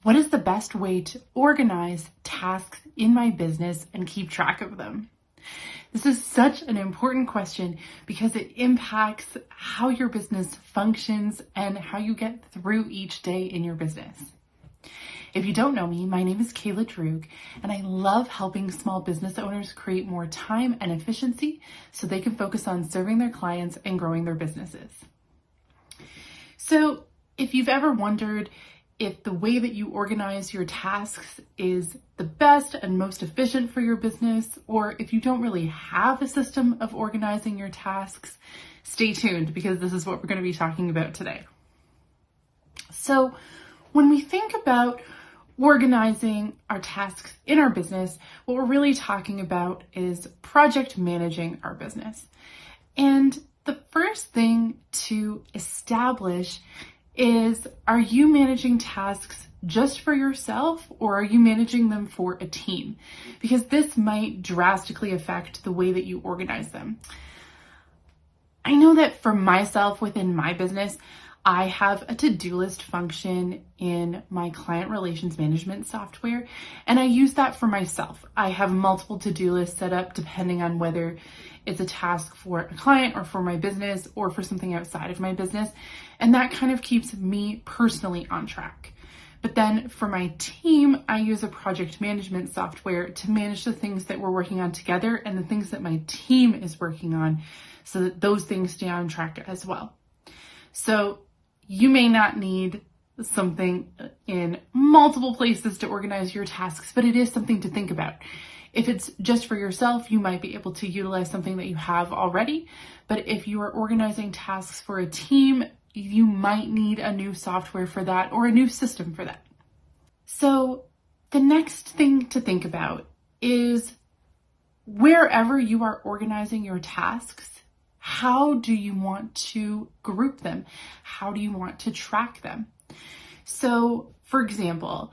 What is the best way to organize tasks in my business and keep track of them? This is such an important question because it impacts how your business functions and how you get through each day in your business. If you don't know me, my name is Kayla Droog, and I love helping small business owners create more time and efficiency so they can focus on serving their clients and growing their businesses. So if you've ever wondered if the way that you organize your tasks is the best and most efficient for your business, or if you don't really have a system of organizing your tasks, stay tuned because this is what we're going to be talking about today. So when we think about organizing our tasks in our business, what we're really talking about is project managing our business. And the first thing to establish is, are you managing tasks just for yourself or are you managing them for a team? Because this might drastically affect the way that you organize them. I know that for myself within my business, I have a to-do list function in my client relations management software, and I use that for myself. I have multiple to-do lists set up depending on whether it's a task for a client or for my business or for something outside of my business, and that kind of keeps me personally on track. But then for my team, I use a project management software to manage the things that we're working on together and the things that my team is working on so that those things stay on track as well. So you may not need something in multiple places to organize your tasks, but it is something to think about. If it's just for yourself, you might be able to utilize something that you have already. But if you are organizing tasks for a team, you might need a new software for that or a new system for that. So the next thing to think about is wherever you are organizing your tasks, how do you want to group them? How do you want to track them? So, for example,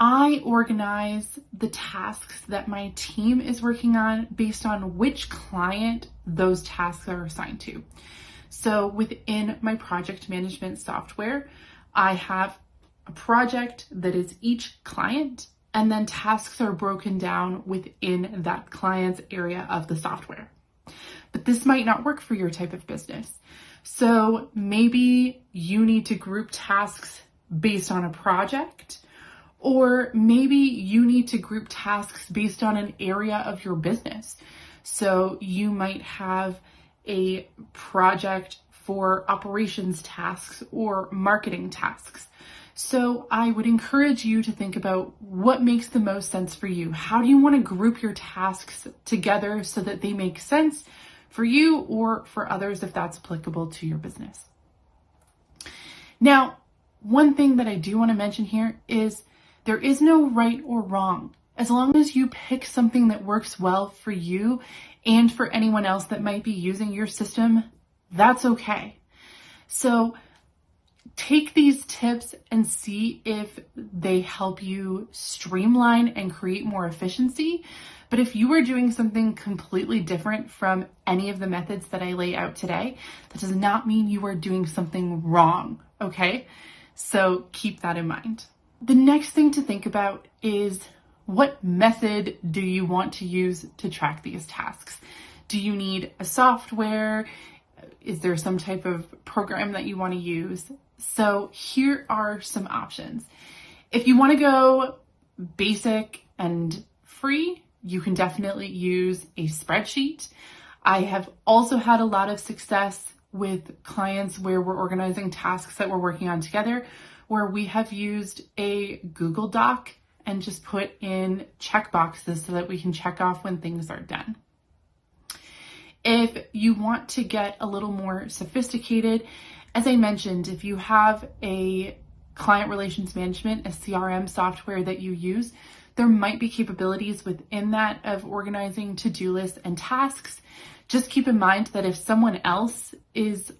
I organize the tasks that my team is working on based on which client those tasks are assigned to. So within my project management software, I have a project that is each client, and then tasks are broken down within that client's area of the software. But this might not work for your type of business. So maybe you need to group tasks based on a project, or maybe you need to group tasks based on an area of your business. So you might have a project for operations tasks or marketing tasks. So I would encourage you to think about what makes the most sense for you. How do you want to group your tasks together so that they make sense for you or for others if that's applicable to your business? Now, one thing that I do want to mention here is there is no right or wrong. As long as you pick something that works well for you and for anyone else that might be using your system, that's okay. So take these tips and see if they help you streamline and create more efficiency. But if you are doing something completely different from any of the methods that I lay out today, that does not mean you are doing something wrong, okay? So keep that in mind. The next thing to think about is, what method do you want to use to track these tasks? Do you need a software? Is there some type of program that you want to use? So here are some options. If you want to go basic and free, you can definitely use a spreadsheet. I have also had a lot of success with clients where we're organizing tasks that we're working on together, where we have used a Google Doc and just put in check boxes so that we can check off when things are done. If you want to get a little more sophisticated, as I mentioned, if you have a client relations management, a CRM software that you use, there might be capabilities within that of organizing to-do lists and tasks. Just keep in mind that if someone else is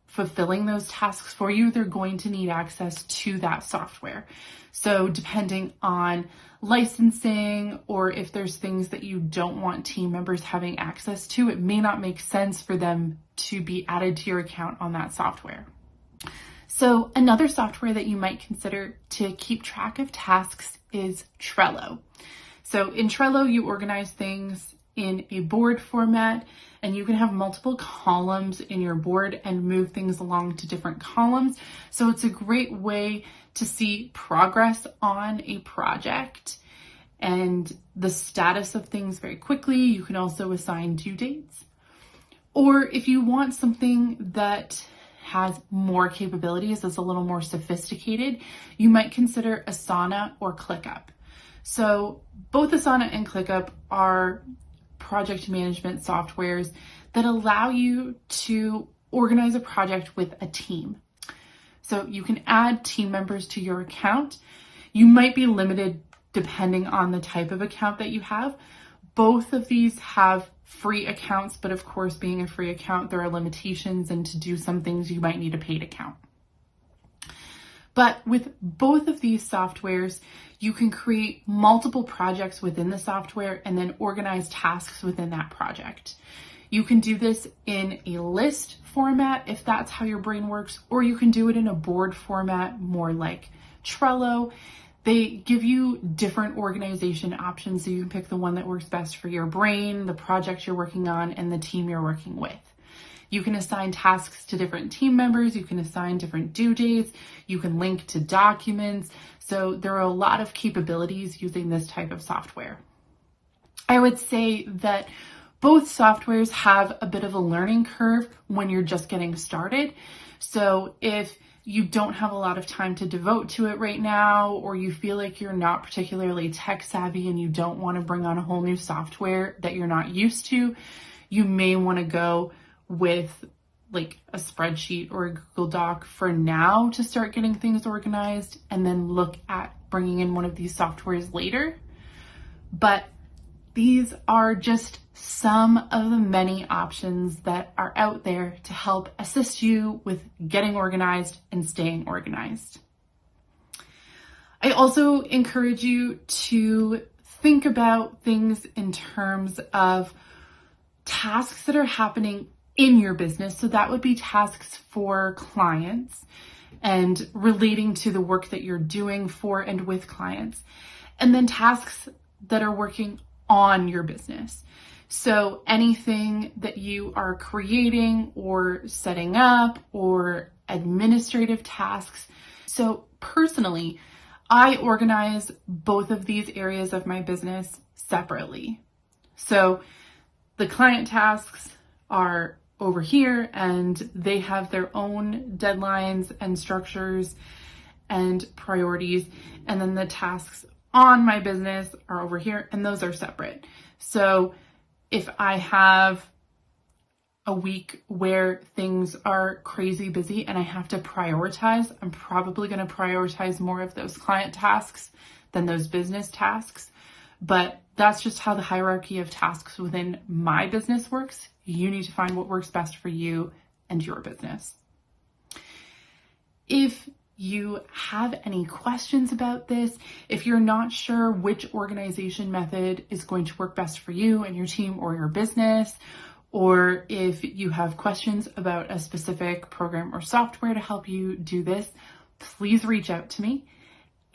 fulfilling those tasks for you, they're going to need access to that software. So depending on licensing, or if there's things that you don't want team members having access to, it may not make sense for them to be added to your account on that software. So another software that you might consider to keep track of tasks is Trello. So in Trello, you organize things in a board format, and you can have multiple columns in your board and move things along to different columns. So it's a great way to see progress on a project and the status of things very quickly. You can also assign due dates. Or if you want something that has more capabilities, that's a little more sophisticated, you might consider Asana or ClickUp. So both Asana and ClickUp are project management softwares that allow you to organize a project with a team. So you can add team members to your account. You might be limited depending on the type of account that you have. Both of these have free accounts, but of course, being a free account, there are limitations, and to do some things, you might need a paid account. But with both of these softwares, you can create multiple projects within the software and then organize tasks within that project. You can do this in a list format if that's how your brain works, or you can do it in a board format, more like Trello. They give you different organization options, so you can pick the one that works best for your brain, the project you're working on, and the team you're working with. You can assign tasks to different team members. You can assign different due dates. You can link to documents. So there are a lot of capabilities using this type of software. I would say that both softwares have a bit of a learning curve when you're just getting started. So if you don't have a lot of time to devote to it right now, or you feel like you're not particularly tech savvy and you don't want to bring on a whole new software that you're not used to, you may want to go with like a spreadsheet or a Google Doc for now to start getting things organized, and then look at bringing in one of these softwares later. But these are just some of the many options that are out there to help assist you with getting organized and staying organized. I also encourage you to think about things in terms of tasks that are happening in your business. So that would be tasks for clients and relating to the work that you're doing for and with clients. And then tasks that are working on your business. So anything that you are creating or setting up, or administrative tasks. So personally, I organize both of these areas of my business separately. So the client tasks are over here, and they have their own deadlines and structures and priorities. And then the tasks on my business are over here, and those are separate. So if I have a week where things are crazy busy and I have to prioritize, I'm probably going to prioritize more of those client tasks than those business tasks. But that's just how the hierarchy of tasks within my business works. You need to find what works best for you and your business. If you have any questions about this, if you're not sure which organization method is going to work best for you and your team or your business, or if you have questions about a specific program or software to help you do this, please reach out to me.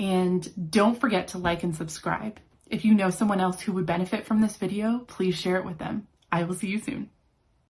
And don't forget to like and subscribe. If you know someone else who would benefit from this video, please share it with them. I will see you soon.